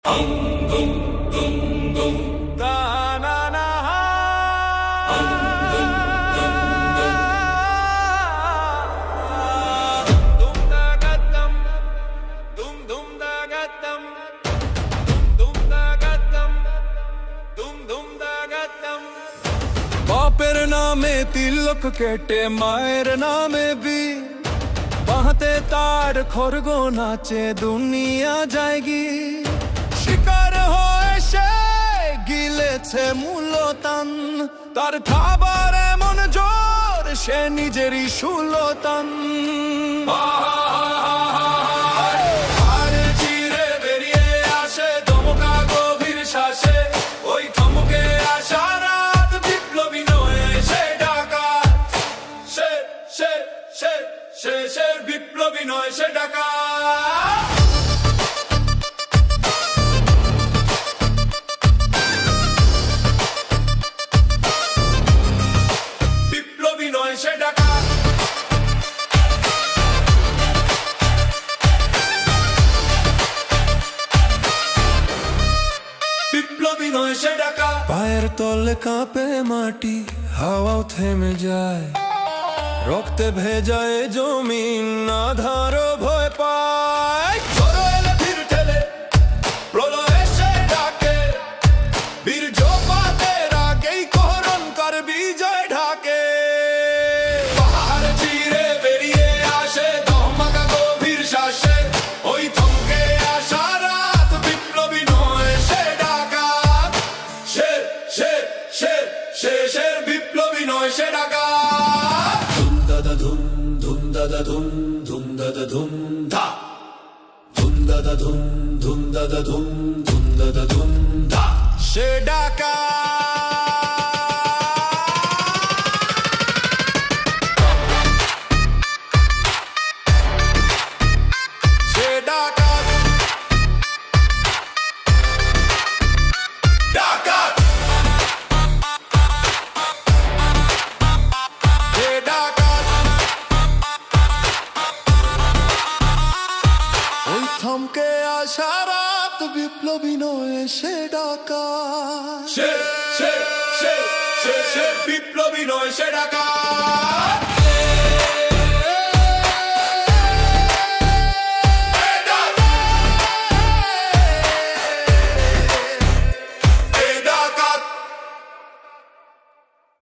বাপের নামে তিলক কেটে মায়ের নামে বীর, বাঁহাতে তার খড়গ নাচে দুনিয়া যায়গি। শিকার হয়ে সে গিলেছে মুলতান, তার খাবার এমন জোর সে নিজেরই সুলতান। বিপ্লবী নয় সে ডাকাত, বিপ্লবী নয় সে ডাকাত, বিপ্লবী নয় সে ডাকাত। পায়ের তলে কাঁপে মাটি, হাওয়াও থেমে যায়, রক্তে ভেজায় জমিন, আধার ভয় পায়। ঝড় এলে ভিড় ঠেলে, প্রলয়ে সে ডাকে, বীর জোপাতের আগেই কোহরণকার বিজয় ঢাকে। পাহাড় চিরে বেরিয়ে আসে দমকা গভীর শ্বাসে, ওই থমকে আসা রাত, বিপ্লবী নয় সে ডাকাত। শের শের শের শেষের বিপ্লবী নয় সে ডাকাত। ধুম ধুম দাদা ধুম ধুম দাদা ধুম ধা, ধুম দাদা ধুম ধুম দাদা ধুম ধুম দাদা ধুম ধা, সে ডাকাত, সে ডাকাত, ডাকাত, সে ডাকাত। ওই থমকে আসা রাত, বিপ্লবী নয় সে ডাকাত, সে বিপ্লবী নয় সে ডাকাত।